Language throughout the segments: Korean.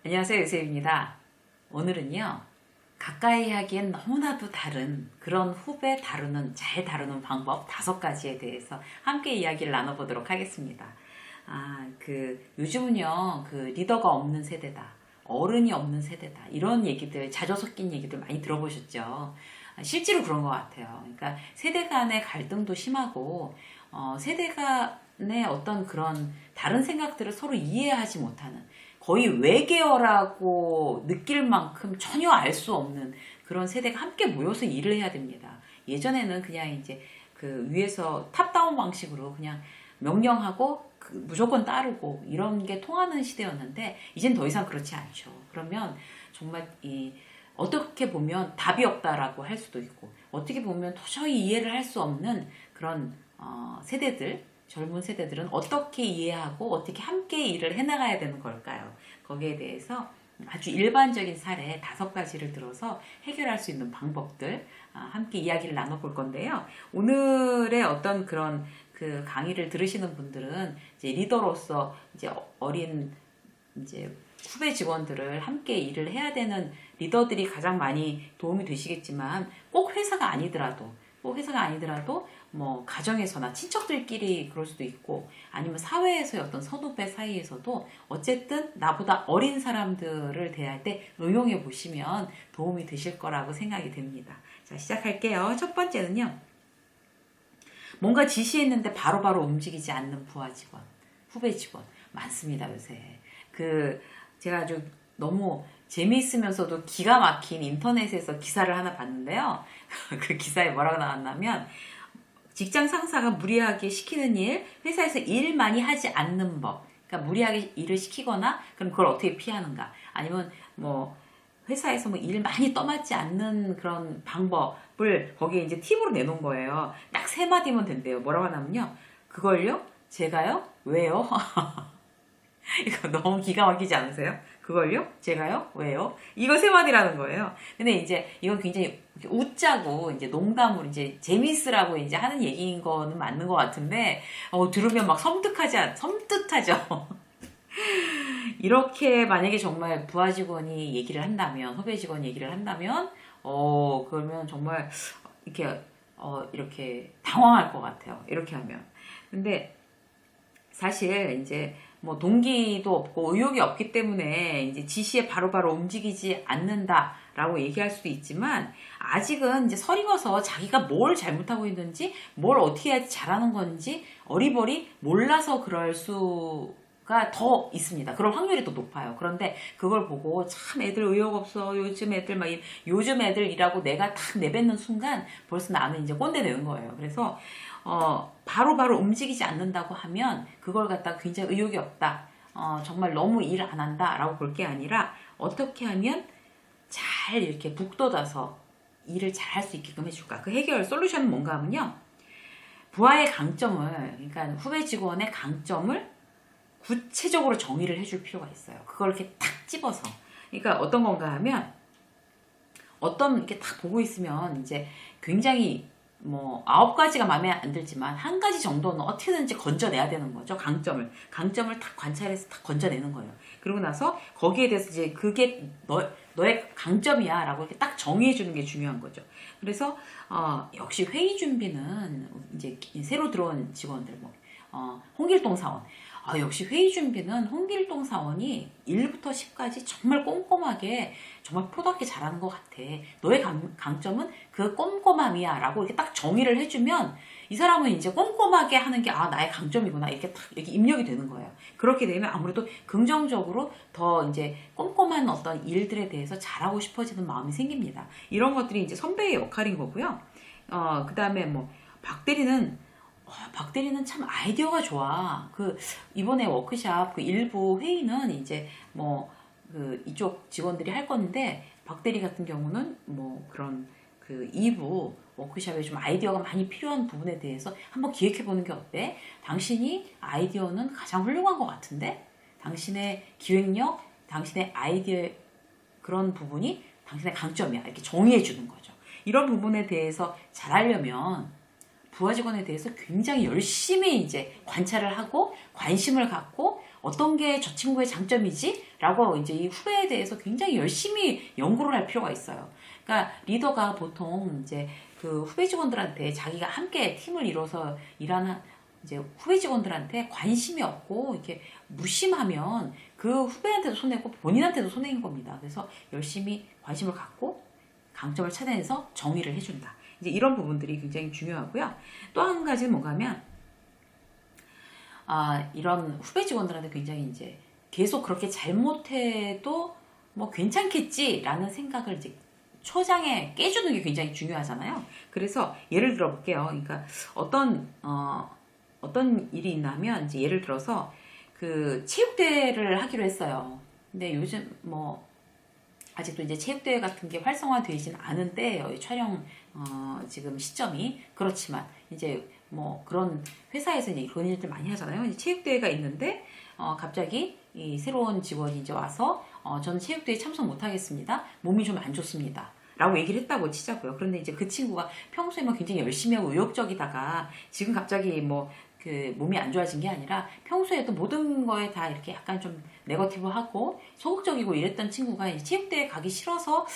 안녕하세요, 유세입니다. 오늘은요, 가까이 하기엔 너무나도 다른 그런 후배 잘 다루는 방법 5가지에 대해서 함께 이야기를 나눠보도록 하겠습니다. 요즘은요, 리더가 없는 세대다, 어른이 없는 세대다, 이런 얘기들, 자주 섞인 얘기들 많이 들어보셨죠? 실제로 그런 것 같아요. 그러니까 세대 간의 갈등도 심하고, 세대 간의 어떤 그런 다른 생각들을 서로 이해하지 못하는, 거의 외계어라고 느낄 만큼 전혀 알 수 없는 그런 세대가 함께 모여서 일을 해야 됩니다. 예전에는 그냥 이제 위에서 탑다운 방식으로 그냥 명령하고 무조건 따르고 이런 게 통하는 시대였는데, 이젠 더 이상 그렇지 않죠. 그러면 정말 어떻게 보면 답이 없다라고 할 수도 있고, 어떻게 보면 도저히 이해를 할 수 없는 그런 젊은 세대들은 어떻게 이해하고 어떻게 함께 일을 해나가야 되는 걸까요? 거기에 대해서 아주 일반적인 사례 5가지를 들어서 해결할 수 있는 방법들 함께 이야기를 나눠볼 건데요. 오늘의 어떤 그런 강의를 들으시는 분들은 이제 리더로서 이제 어린 이제 후배 직원들을 함께 일을 해야 되는 리더들이 가장 많이 도움이 되시겠지만, 꼭 회사가 아니더라도 뭐 가정에서나 친척들끼리 그럴 수도 있고, 아니면 사회에서의 어떤 선후배 사이에서도 어쨌든 나보다 어린 사람들을 대할 때 응용해 보시면 도움이 되실 거라고 생각이 됩니다. 자, 시작할게요. 첫 번째는요, 뭔가 지시했는데 바로바로 움직이지 않는 부하 직원, 후배 직원 많습니다, 요새. 제가 아주 너무 재미있으면서도 기가 막힌 인터넷에서 기사를 하나 봤는데요. 그 기사에 뭐라고 나왔냐면, 직장 상사가 무리하게 시키는 일, 회사에서 일 많이 하지 않는 법. 그러니까 무리하게 일을 시키거나, 그럼 그걸 어떻게 피하는가. 아니면 뭐 회사에서 뭐 일 많이 떠맡지 않는 그런 방법을 거기에 이제 팁으로 내놓은 거예요. 딱 3마디면 된대요. 뭐라고 하냐면요, 그걸요? 제가요? 왜요? 이거 너무 기가 막히지 않으세요? 그걸요? 제가요? 왜요? 이거 3마디라는 거예요. 근데 이제 이건 굉장히 웃자고 이제 농담으로 이제 재미있으라고 이제 하는 얘기인 거는 맞는 것 같은데, 들으면 막 섬뜩하죠. 이렇게 만약에 정말 부하 직원이 얘기를 한다면, 후배 직원이 얘기를 한다면, 그러면 정말 이렇게 당황할 것 같아요. 이렇게 하면. 근데 사실 이제 뭐 동기도 없고 의욕이 없기 때문에 이제 지시에 바로바로 움직이지 않는다라고 얘기할 수도 있지만, 아직은 이제 설익어서 자기가 뭘 잘못하고 있는지, 뭘 어떻게 해야지 잘하는 건지 어리버리 몰라서 그럴 수가 더 있습니다. 그럴 확률이 더 높아요. 그런데 그걸 보고 참 애들 의욕 없어, 요즘 애들이라고 내가 탁 내뱉는 순간 벌써 나는 이제 꼰대 되는 거예요. 그래서 바로바로 움직이지 않는다고 하면 그걸 갖다가 굉장히 의욕이 없다, 정말 너무 일 안 한다 라고 볼 게 아니라, 어떻게 하면 잘 이렇게 북돋아서 일을 잘 할 수 있게끔 해줄까. 그 해결 솔루션은 뭔가 하면요, 부하의 강점을, 그러니까 후배 직원의 강점을 구체적으로 정의를 해줄 필요가 있어요. 그걸 이렇게 탁 집어서. 그러니까 어떤 건가 하면, 이렇게 딱 보고 있으면 이제 굉장히 뭐 9가지가 마음에 안 들지만 1가지 정도는 어떻게든지 건져내야 되는 거죠. 강점을 딱 관찰해서 딱 건져내는 거예요. 그러고 나서 거기에 대해서 이제 그게 너의 강점이야 라고 이렇게 딱 정의해 주는 게 중요한 거죠. 그래서 역시 회의 준비는 이제 새로 들어온 직원들, 홍길동 사원, 역시 회의 준비는 홍길동 사원이 1부터 10까지 정말 꼼꼼하게, 정말 프로답게 잘하는 것 같아. 너의 강점은 그 꼼꼼함이야 라고 이렇게 딱 정의를 해주면, 이 사람은 이제 꼼꼼하게 하는 게 나의 강점이구나 이렇게 딱 이렇게 입력이 되는 거예요. 그렇게 되면 아무래도 긍정적으로 더 이제 꼼꼼한 어떤 일들에 대해서 잘하고 싶어지는 마음이 생깁니다. 이런 것들이 이제 선배의 역할인 거고요. 그 다음에 뭐 박 대리는 참 아이디어가 좋아. 이번에 워크샵 일부 회의는 이제 이쪽 직원들이 할 건데, 박 대리 같은 경우는 뭐 그런 2부 워크샵에 좀 아이디어가 많이 필요한 부분에 대해서 한번 기획해 보는 게 어때? 당신이 아이디어는 가장 훌륭한 것 같은데? 당신의 기획력, 당신의 아이디어, 그런 부분이 당신의 강점이야. 이렇게 정의해 주는 거죠. 이런 부분에 대해서 잘하려면 부하 직원에 대해서 굉장히 열심히 이제 관찰을 하고 관심을 갖고 어떤 게 저 친구의 장점이지? 라고 이제 이 후배에 대해서 굉장히 열심히 연구를 할 필요가 있어요. 그러니까 리더가 보통 이제 그 후배 직원들한테 자기가 함께 팀을 이뤄서 일하는 이제 후배 직원들한테 관심이 없고 이렇게 무심하면 그 후배한테도 손해고 본인한테도 손해인 겁니다. 그래서 열심히 관심을 갖고 강점을 찾아내서 정의를 해준다. 이제 이런 부분들이 굉장히 중요하고요. 또 한 가지는 뭔가 하면 이런 후배 직원들한테 굉장히 이제 계속 그렇게 잘못해도 뭐 괜찮겠지라는 생각을 이제 초장에 깨주는 게 굉장히 중요하잖아요. 그래서 예를 들어 볼게요. 그러니까 어떤 일이 있냐면 이제 예를 들어서 그 체육대회를 하기로 했어요. 근데 요즘 뭐 아직도 이제 체육대회 같은 게 활성화되진 않은데 촬영 지금 시점이 그렇지만 이제 뭐 그런 회사에서 이제 그런 일들 많이 하잖아요. 이제 체육대회가 있는데 갑자기 이 새로운 직원이 이제 와서 저는 체육대회 참석 못하겠습니다. 몸이 좀 안 좋습니다. 라고 얘기를 했다고 치자고요. 그런데 이제 그 친구가 평소에 뭐 굉장히 열심히 하고 의욕적이다가 지금 갑자기 뭐 그 몸이 안 좋아진 게 아니라 평소에도 모든 거에 다 이렇게 약간 좀 네거티브하고 소극적이고 이랬던 친구가 이제 체육대회 가기 싫어서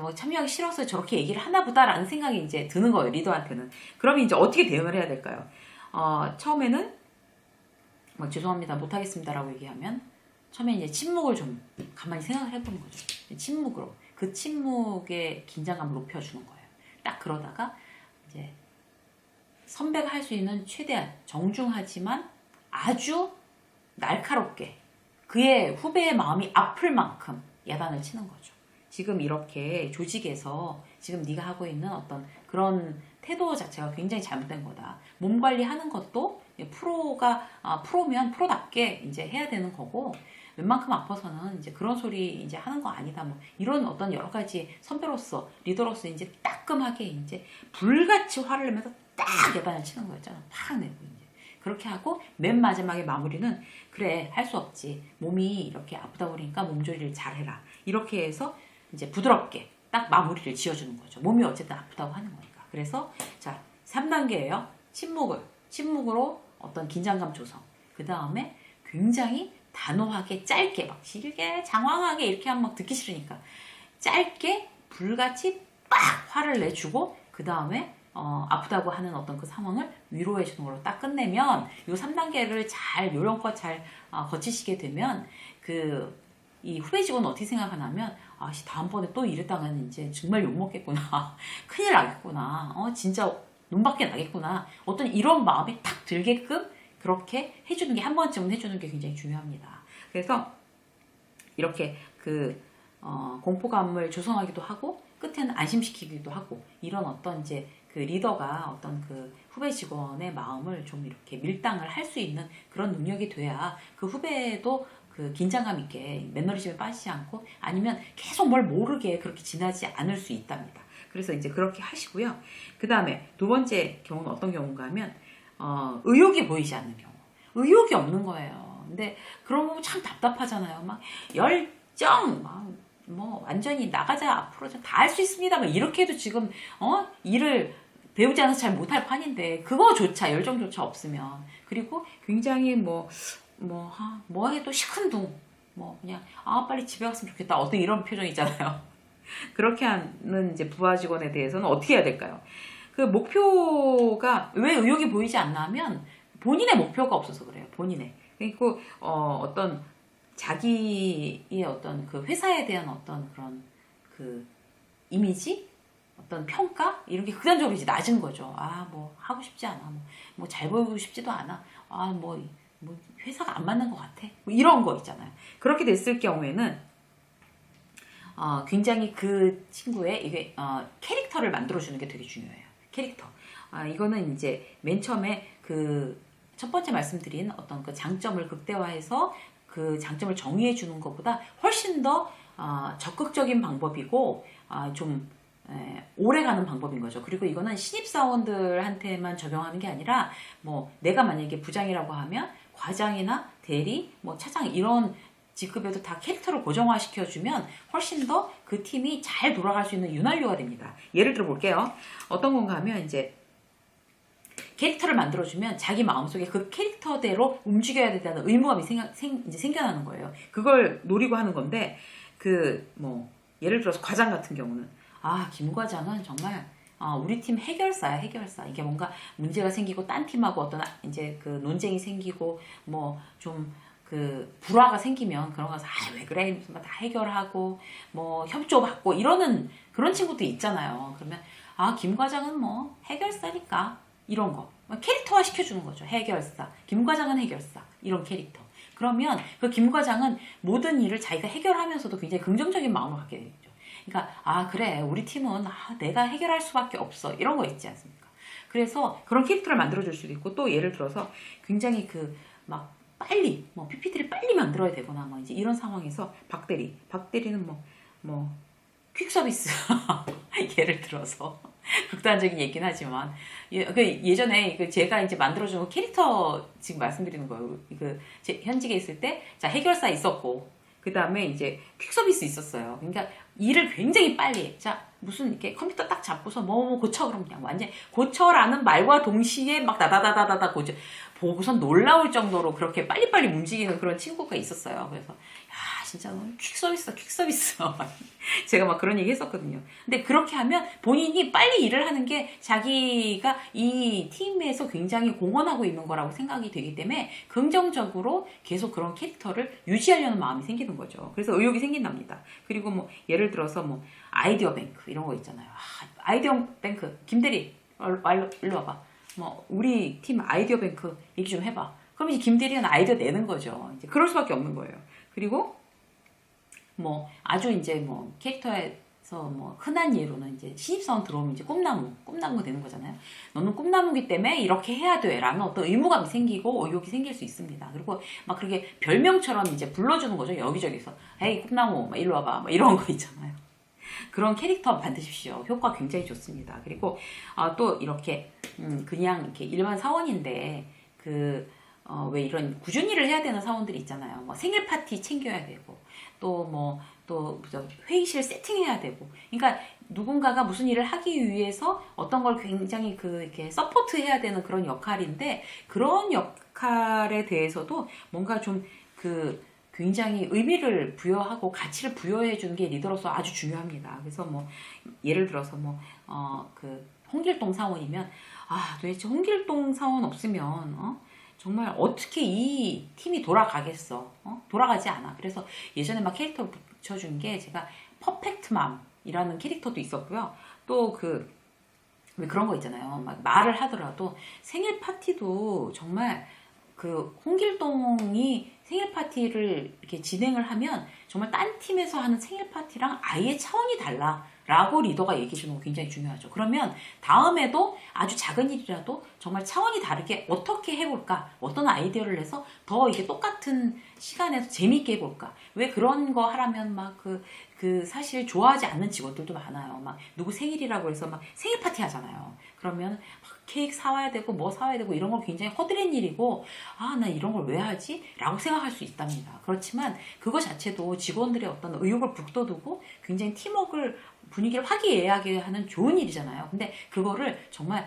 뭐 참여하기 싫어서 저렇게 얘기를 하나 보다라는 생각이 이제 드는 거예요. 리더한테는. 그러면 이제 어떻게 대응을 해야 될까요? 처음에는 뭐 죄송합니다. 못하겠습니다라고 얘기하면 처음에 이제 침묵을 좀 가만히 생각을 해보는 거죠. 침묵으로 그 침묵의 긴장감을 높여주는 거예요. 딱 그러다가 이제 선배가 할 수 있는 최대한 정중하지만 아주 날카롭게 그의 후배의 마음이 아플 만큼 야단을 치는 거죠. 지금 이렇게 조직에서 지금 네가 하고 있는 어떤 그런 태도 자체가 굉장히 잘못된 거다. 몸 관리하는 것도 프로면 프로답게 이제 해야 되는 거고 웬만큼 아파서는 이제 그런 소리 이제 하는 거 아니다. 뭐 이런 어떤 여러 가지 선배로서 리더로서 이제 따끔하게 이제 불같이 화를 내면서 딱 야단을 치는 거였잖아. 팍 내고 이제 그렇게 하고 맨 마지막에 마무리는 그래 할 수 없지. 몸이 이렇게 아프다 보니까 몸조리를 잘해라. 이렇게 해서 이제 부드럽게 딱 마무리를 지어주는 거죠. 몸이 어쨌든 아프다고 하는 거니까. 그래서 자 3단계예요. 침묵으로 어떤 긴장감 조성. 그 다음에 굉장히 단호하게 짧게 막 길게 장황하게 이렇게 하면 막 듣기 싫으니까 짧게 불같이 빡 화를 내주고 그 다음에 아프다고 하는 어떤 그 상황을 위로해 주는 걸로 딱 끝내면 이 3단계를 잘 요령껏 잘 거치시게 되면 이 후배 직원은 어떻게 생각하냐면 다음번에 또 이랬다가는 이제 정말 욕먹겠구나 큰일 나겠구나 진짜 눈밖에 나겠구나 어떤 이런 마음이 탁 들게끔 그렇게 해주는 게 한 번쯤은 해주는 게 굉장히 중요합니다. 그래서 이렇게 공포감을 조성하기도 하고 끝에는 안심시키기도 하고 이런 어떤 이제 그 리더가 어떤 그 후배 직원의 마음을 좀 이렇게 밀당을 할 수 있는 그런 능력이 돼야 그 후배도 그 긴장감 있게 매너리즘에 빠지지 않고 아니면 계속 뭘 모르게 그렇게 지나지 않을 수 있답니다. 그래서 이제 그렇게 하시고요. 그 다음에 두 번째 경우는 어떤 경우인가 하면 의욕이 보이지 않는 경우. 의욕이 없는 거예요. 근데 그런 거 참 답답하잖아요. 막 열정, 뭐 완전히 나가자 앞으로 다 할 수 있습니다. 막 이렇게 해도 지금 일을 배우지 않아서 잘 못할 판인데 그거조차 열정조차 없으면 그리고 굉장히 뭐 해도 시큰둥 뭐 그냥 빨리 집에 갔으면 좋겠다 어떤 이런 표정 있잖아요. 그렇게 하는 이제 부하 직원에 대해서는 어떻게 해야 될까요? 그 목표가 왜 의욕이 보이지 않나 하면 본인의 목표가 없어서 그래요. 본인의. 그리고 어떤 자기의 어떤 그 회사에 대한 어떤 그런 그 이미지, 어떤 평가 이런 게 극단적으로 이제 낮은 거죠. 뭐 하고 싶지 않아. 뭐 잘 보이고 싶지도 않아. 뭐 회사가 안 맞는 것 같아. 뭐 이런 거 있잖아요. 그렇게 됐을 경우에는 굉장히 그 친구의 이게 캐릭터를 만들어주는 게 되게 중요해요. 캐릭터. 이거는 이제 맨 처음에 그 첫 번째 말씀드린 어떤 그 장점을 극대화해서 그 장점을 정의해 주는 것보다 훨씬 더 적극적인 방법이고 좀 오래가는 방법인 거죠. 그리고 이거는 신입사원들한테만 적용하는 게 아니라 뭐 내가 만약에 부장이라고 하면 과장이나 대리, 뭐 차장 이런 직급에도 다 캐릭터를 고정화시켜주면 훨씬 더 그 팀이 잘 돌아갈 수 있는 윤활유가 됩니다. 예를 들어 볼게요. 어떤 건가 하면 이제 캐릭터를 만들어주면 자기 마음속에 그 캐릭터대로 움직여야 된다는 의무감이 이제 생겨나는 거예요. 그걸 노리고 하는 건데, 예를 들어서 과장 같은 경우는, 김 과장은 정말, 우리 팀 해결사야, 해결사. 이게 뭔가 문제가 생기고, 딴 팀하고 어떤 이제 그 논쟁이 생기고, 불화가 생기면 그런 거 가서, 왜 그래? 이러면서 다 해결하고, 협조받고, 이러는 그런 친구도 있잖아요. 그러면, 김 과장은 해결사니까. 이런 거. 캐릭터화 시켜주는 거죠. 해결사. 김 과장은 해결사. 이런 캐릭터. 그러면 그 김 과장은 모든 일을 자기가 해결하면서도 굉장히 긍정적인 마음을 갖게 되죠. 그러니까, 그래. 우리 팀은 내가 해결할 수밖에 없어. 이런 거 있지 않습니까? 그래서 그런 캐릭터를 만들어줄 수도 있고, 또 예를 들어서 굉장히 빨리, PPT를 빨리 만들어야 되거나, 이제 이런 상황에서 박대리는 퀵 서비스. 예를 들어서. 극단적인 얘기는 하지만, 예전에 제가 이제 만들어준 캐릭터 지금 말씀드리는 거예요. 현직에 있을 때, 자, 해결사 있었고, 그 다음에 이제 퀵 서비스 있었어요. 그러니까 일을 굉장히 빨리 해. 자, 무슨 이렇게 컴퓨터 딱 잡고서 고쳐. 그럼 그냥 완전 고쳐라는 말과 동시에 막 다다다다다다 고쳐. 보고선 놀라울 정도로 그렇게 빨리빨리 움직이는 그런 친구가 있었어요. 그래서, 진짜 너무 퀵 서비스다, 퀵 서비스. 제가 막 그런 얘기 했었거든요. 근데 그렇게 하면 본인이 빨리 일을 하는 게 자기가 이 팀에서 굉장히 공헌하고 있는 거라고 생각이 되기 때문에 긍정적으로 계속 그런 캐릭터를 유지하려는 마음이 생기는 거죠. 그래서 의욕이 생긴답니다. 그리고 예를 들어서 아이디어 뱅크 이런 거 있잖아요. 아이디어 뱅크, 김대리, 일로 와봐. 우리 팀 아이디어 뱅크 얘기 좀 해봐. 그럼 이제 김대리는 아이디어 내는 거죠. 이제 그럴 수밖에 없는 거예요. 그리고 아주 이제 캐릭터에서 흔한 예로는 이제 신입사원 들어오면 이제 꿈나무가 되는 거잖아요. 너는 꿈나무기 때문에 이렇게 해야 돼. 라는 어떤 의무감이 생기고 의욕이 생길 수 있습니다. 그리고 그렇게 별명처럼 이제 불러주는 거죠. 여기저기서. 에이, 꿈나무, 일로 와봐. 이런 거 있잖아요. 그런 캐릭터 만드십시오. 효과 굉장히 좋습니다. 그리고, 또 이렇게, 그냥 이렇게 일반 사원인데, 왜 이런 꾸준히 일을 해야 되는 사원들이 있잖아요. 생일 파티 챙겨야 되고, 또 회의실 세팅해야 되고. 그러니까 누군가가 무슨 일을 하기 위해서 어떤 걸 굉장히 이렇게 서포트 해야 되는 그런 역할인데, 그런 역할에 대해서도 뭔가 좀 굉장히 의미를 부여하고 가치를 부여해 주는 게 리더로서 아주 중요합니다. 그래서 예를 들어서 홍길동 사원이면, 도대체 홍길동 사원 없으면, 정말 어떻게 이 팀이 돌아가겠어? 돌아가지 않아. 그래서 예전에 캐릭터를 붙여준 게 제가 퍼펙트맘이라는 캐릭터도 있었고요. 또 왜 그런 거 있잖아요. 말을 하더라도 생일 파티도 정말 홍길동이 생일 파티를 이렇게 진행을 하면 정말 딴 팀에서 하는 생일 파티랑 아예 차원이 달라. 라고 리더가 얘기해 주는 거 굉장히 중요하죠. 그러면 다음에도 아주 작은 일이라도 정말 차원이 다르게 어떻게 해볼까? 어떤 아이디어를 내서 더 이게 똑같은 시간에서 재미있게 해볼까? 왜 그런 거 하라면 사실 좋아하지 않는 직원들도 많아요. 누구 생일이라고 해서 생일 파티 하잖아요. 그러면 케이크 사와야 되고 사와야 되고 이런 걸 굉장히 허드렛 일이고, 나 이런 걸 왜 하지? 라고 생각할 수 있답니다. 그렇지만 그거 자체도 직원들의 어떤 의욕을 북돋우고 굉장히 분위기를 화기애애하게 하는 좋은 일이잖아요. 근데 그거를 정말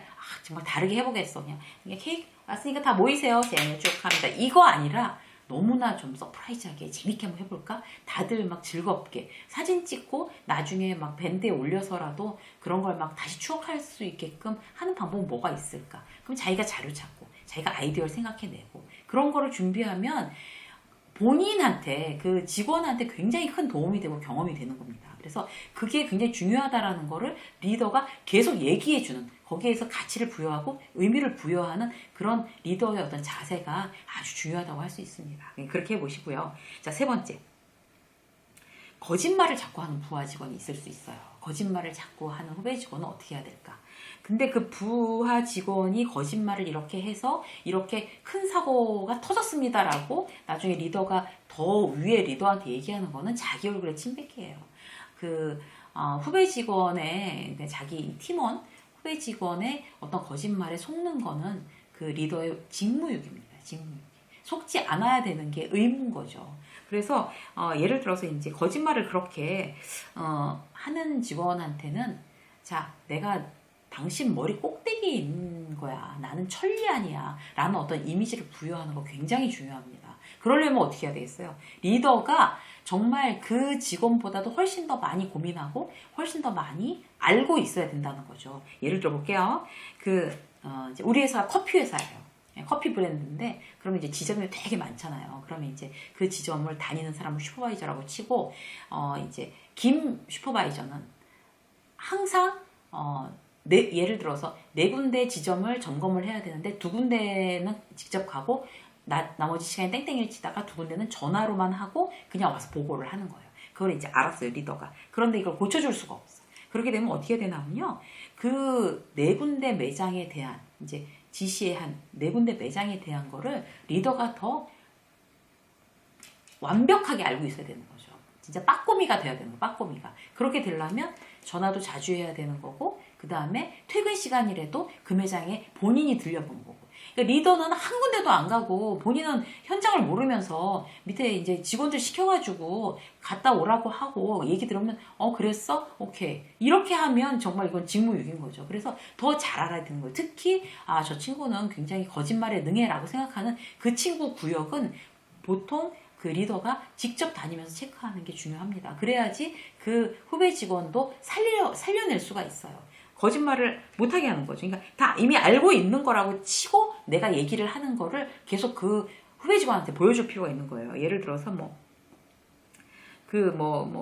다르게 해보겠어. 그냥 케이크 왔으니까 다 모이세요. 생일 축하합니다. 이거 아니라 너무나 좀 서프라이즈하게 재밌게 한번 해볼까? 다들 즐겁게 사진 찍고 나중에 밴드에 올려서라도 그런 걸 다시 추억할 수 있게끔 하는 방법은 뭐가 있을까? 그럼 자기가 자료 찾고 자기가 아이디어를 생각해내고 그런 거를 준비하면 본인한테 직원한테 굉장히 큰 도움이 되고 경험이 되는 겁니다. 그래서 그게 굉장히 중요하다라는 거를 리더가 계속 얘기해주는, 거기에서 가치를 부여하고 의미를 부여하는 그런 리더의 어떤 자세가 아주 중요하다고 할 수 있습니다. 그렇게 해보시고요. 자, 세 번째. 거짓말을 자꾸 하는 부하 직원이 있을 수 있어요. 거짓말을 자꾸 하는 후배 직원은 어떻게 해야 될까? 근데 그 부하 직원이 거짓말을 이렇게 해서 이렇게 큰 사고가 터졌습니다라고 나중에 리더가 더 위에 리더한테 얘기하는 거는 자기 얼굴에 침뱉기예요. 후배 직원의 자기 팀원 후배 직원의 어떤 거짓말에 속는 거는 리더의 직무유기입니다. 직무유기. 속지 않아야 되는 게 의무인 거죠. 그래서 예를 들어서 이제 거짓말을 그렇게 하는 직원한테는 자, 내가 당신 머리 꼭대기에 있는 거야. 나는 천리안이야. 라는 어떤 이미지를 부여하는 거 굉장히 중요합니다. 그러려면 어떻게 해야 되겠어요? 리더가 정말 그 직원보다도 훨씬 더 많이 고민하고 훨씬 더 많이 알고 있어야 된다는 거죠. 예를 들어 볼게요. 이제 우리 회사가 커피 회사예요. 커피 브랜드인데, 그러면 이제 지점이 되게 많잖아요. 그러면 이제 그 지점을 다니는 사람을 슈퍼바이저라고 치고, 이제 김 슈퍼바이저는 항상, 예를 들어서 네 군데 지점을 점검을 해야 되는데, 두 군데는 직접 가고, 나머지 시간에 땡땡이를 치다가 두 군데는 전화로만 하고 그냥 와서 보고를 하는 거예요. 그걸 이제 알았어요, 리더가. 그런데 이걸 고쳐줄 수가 없어. 그렇게 되면 어떻게 되냐면요. 그 네 군데 매장에 대한, 이제 지시한 네 군데 매장에 대한 거를 리더가 더 완벽하게 알고 있어야 되는 거죠. 진짜 빠꼬미가 돼야 되는 거예요, 빠꼬미가. 그렇게 되려면 전화도 자주 해야 되는 거고, 그 다음에 퇴근 시간이라도 그 매장에 본인이 들려보는 거고. 그러니까 리더는 한 군데도 안 가고 본인은 현장을 모르면서 밑에 이제 직원들 시켜가지고 갔다 오라고 하고 얘기 들으면 그랬어? 오케이. 이렇게 하면 정말 이건 직무유기인 거죠. 그래서 더 잘 알아야 되는 거예요. 특히 저 친구는 굉장히 거짓말에 능해라고 생각하는 그 친구 구역은 보통 그 리더가 직접 다니면서 체크하는 게 중요합니다. 그래야지 그 후배 직원도 살려낼 수가 있어요. 거짓말을 못하게 하는 거죠. 그러니까 다 이미 알고 있는 거라고 치고 내가 얘기를 하는 거를 계속 그 후배 직원한테 보여줄 필요가 있는 거예요. 예를 들어서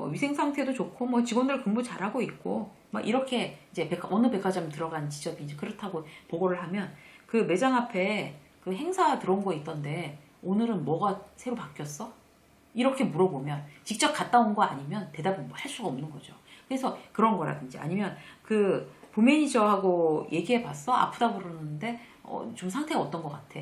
위생 상태도 좋고 직원들 근무 잘하고 있고 이렇게 이제 어느 백화점 들어간 지점이 이제 그렇다고 보고를 하면 그 매장 앞에 그 행사 들어온 거 있던데 오늘은 뭐가 새로 바뀌었어? 이렇게 물어보면 직접 갔다 온 거 아니면 대답을 할 수가 없는 거죠. 그래서 그런 거라든지 아니면 그 부매니저하고 얘기해봤어? 아프다고 그러는데 좀 상태가 어떤 것 같아?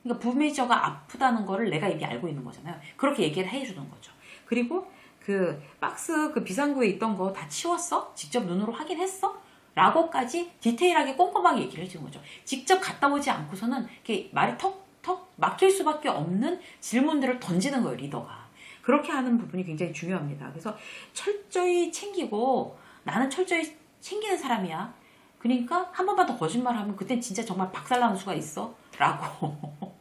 그러니까 부매니저가 아프다는 거를 내가 이미 알고 있는 거잖아요. 그렇게 얘기를 해주는 거죠. 그리고 그 박스 그 비상구에 있던 거 다 치웠어? 직접 눈으로 확인했어? 라고까지 디테일하게 꼼꼼하게 얘기를 해주는 거죠. 직접 갔다 오지 않고서는 이렇게 말이 턱턱 막힐 수밖에 없는 질문들을 던지는 거예요, 리더가. 그렇게 하는 부분이 굉장히 중요합니다. 그래서 철저히 챙기고 나는 철저히 챙기는 사람이야. 그러니까 한 번만 더 거짓말하면 그땐 진짜 정말 박살나는 수가 있어. 라고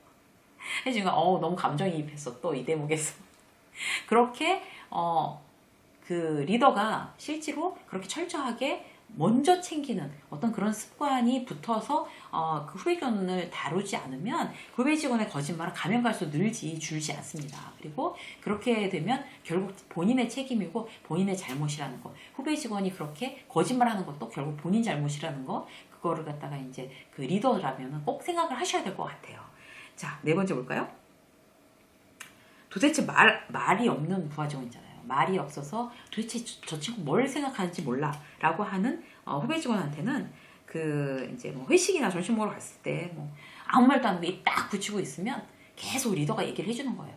해주니까 너무 감정이입했어. 또 이 대목에서. 그렇게 그 리더가 실제로 그렇게 철저하게 먼저 챙기는 어떤 그런 습관이 붙어서 그 후배 직원을 다루지 않으면 후배 직원의 거짓말은 가면 갈수록 줄지 않습니다. 그리고 그렇게 되면 결국 본인의 책임이고 본인의 잘못이라는 거. 후배 직원이 그렇게 거짓말하는 것도 결국 본인 잘못이라는 거. 그거를 갖다가 이제 그 리더라면 꼭 생각을 하셔야 될 것 같아요. 자, 네 번째 볼까요? 도대체 말이 없는 부하 직원이잖아요. 말이 없어서 도대체 저 친구 뭘 생각하는지 몰라 라고 하는 후배 직원한테는 그 이제 회식이나 점심 먹으러 갔을 때 아무 말도 안 하고 입 딱 붙이고 있으면 계속 리더가 얘기를 해주는 거예요.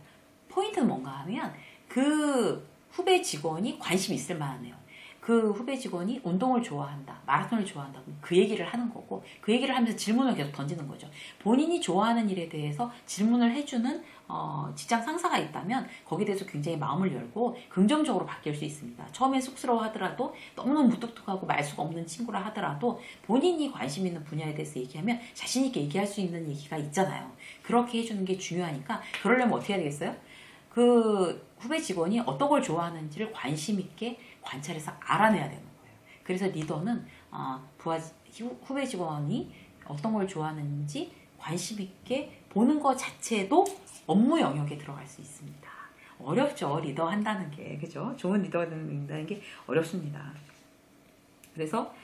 포인트는 뭔가 하면 그 후배 직원이 관심 있을 만하네요. 그 후배 직원이 운동을 좋아한다, 마라톤을 좋아한다, 그 얘기를 하는 거고 그 얘기를 하면서 질문을 계속 던지는 거죠. 본인이 좋아하는 일에 대해서 질문을 해주는 직장 상사가 있다면 거기에 대해서 굉장히 마음을 열고 긍정적으로 바뀔 수 있습니다. 처음엔 쑥스러워 하더라도 너무너무 무뚝뚝하고 말수가 없는 친구라 하더라도 본인이 관심 있는 분야에 대해서 얘기하면 자신 있게 얘기할 수 있는 얘기가 있잖아요. 그렇게 해주는 게 중요하니까 그러려면 어떻게 해야 되겠어요? 그 후배 직원이 어떤 걸 좋아하는지를 관심 있게 관찰해서 알아내야 되는 거예요. 그래서 리더는 후배 직원이 어떤 걸 좋아하는지 관심 있게 보는 것 자체도 업무 영역에 들어갈 수 있습니다. 어렵죠, 리더 한다는 게. 그죠? 좋은 리더가 된다는 게 어렵습니다. 그래서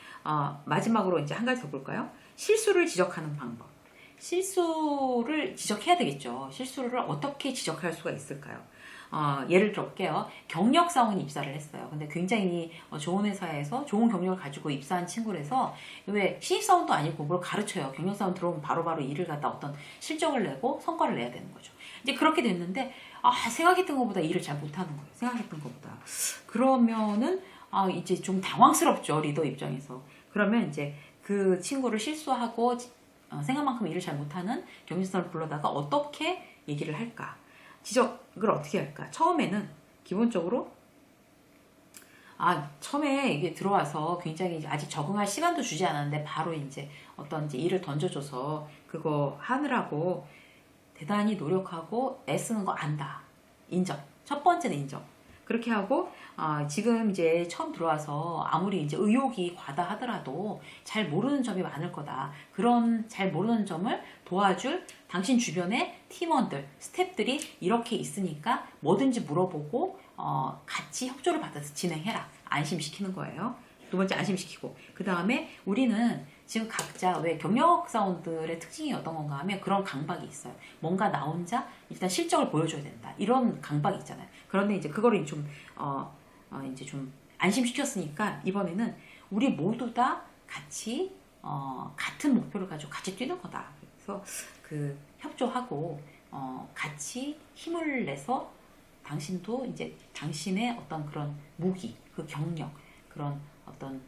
마지막으로 이제 한 가지 더 볼까요? 실수를 지적하는 방법. 실수를 지적해야 되겠죠. 실수를 어떻게 지적할 수가 있을까요? 예를 들어볼게요. 경력사원 입사를 했어요. 근데 굉장히 좋은 회사에서 좋은 경력을 가지고 입사한 친구라서 왜 신입사원도 아니고 뭘 가르쳐요. 경력사원 들어오면 바로바로 일을 갖다 어떤 실적을 내고 성과를 내야 되는 거죠. 이제 그렇게 됐는데 생각했던 것보다 일을 잘 못하는 거예요. 생각했던 것보다. 그러면은 이제 좀 당황스럽죠. 리더 입장에서. 그러면 이제 그 친구를 실수하고 생각만큼 일을 잘 못하는 경력사원을 불러다가 어떻게 얘기를 할까? 지적을 어떻게 할까? 처음에는 기본적으로 처음에 이게 들어와서 굉장히 아직 적응할 시간도 주지 않았는데 바로 이제 어떤 이제 일을 던져줘서 그거 하느라고 대단히 노력하고 애쓰는 거 안다. 인정. 첫 번째는 인정. 그렇게 하고 지금 이제 처음 들어와서 아무리 이제 의욕이 과다하더라도 잘 모르는 점이 많을 거다. 그런 잘 모르는 점을 도와줄 당신 주변의 팀원들, 스태프들이 이렇게 있으니까 뭐든지 물어보고 같이 협조를 받아서 진행해라. 안심시키는 거예요. 두 번째 안심시키고 그 다음에 우리는 지금 각자 왜 경력사원들의 특징이 어떤 건가 하면 그런 강박이 있어요. 뭔가 나 혼자 일단 실적을 보여줘야 된다. 이런 강박이 있잖아요. 그런데 이제 그거를 좀 이제 좀 안심시켰으니까 이번에는 우리 모두 다 같이 같은 목표를 가지고 같이 뛰는 거다. 그래서 그 협조하고 같이 힘을 내서 당신도 이제 당신의 어떤 그런 무기, 그 경력, 그런 어떤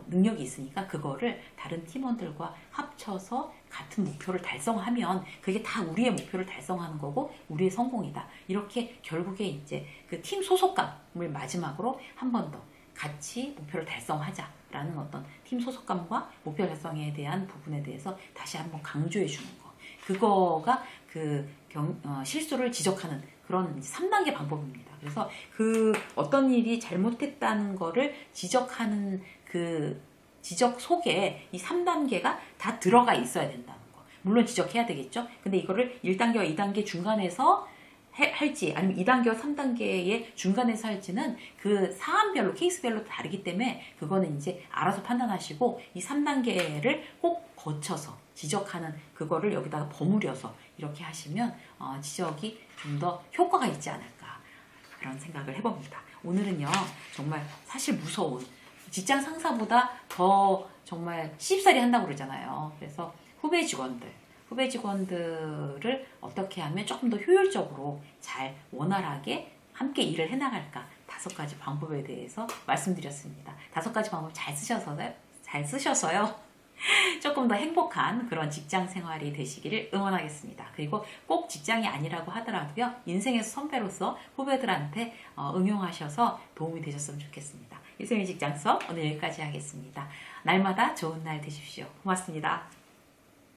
능력이 있으니까 그거를 다른 팀원들과 합쳐서 같은 목표를 달성하면 그게 다 우리의 목표를 달성하는 거고 우리의 성공이다. 이렇게 결국에 이제 그 팀 소속감을 마지막으로 한 번 더 같이 목표를 달성하자라는 어떤 팀 소속감과 목표 달성에 대한 부분에 대해서 다시 한번 강조해 주는 거. 그거가 그 실수를 지적하는 그런 3단계 방법입니다. 그래서 그 어떤 일이 잘못했다는 거를 지적하는 그 지적 속에 이 3단계가 다 들어가 있어야 된다는 거. 물론 지적해야 되겠죠. 근데 이거를 1단계와 2단계 중간에서 할지 아니면 2단계와 3단계의 중간에서 할지는 그 사안별로 케이스별로 다르기 때문에 그거는 이제 알아서 판단하시고 이 3단계를 꼭 거쳐서 지적하는 그거를 여기다가 버무려서 이렇게 하시면 지적이 좀 더 효과가 있지 않을까 그런 생각을 해봅니다. 오늘은요 정말 사실 무서운 직장 상사보다 더 정말 시집살이 한다고 그러잖아요. 그래서 후배 직원들을 어떻게 하면 조금 더 효율적으로 잘 원활하게 함께 일을 해나갈까 5가지 방법에 대해서 말씀드렸습니다. 5가지 방법 잘 쓰셔서요. 조금 더 행복한 그런 직장 생활이 되시기를 응원하겠습니다. 그리고 꼭 직장이 아니라고 하더라도요. 인생에서 선배로서 후배들한테 응용하셔서 도움이 되셨으면 좋겠습니다. 이소연의 직장 수업 오늘 여기까지 하겠습니다. 날마다 좋은 날 되십시오. 고맙습니다.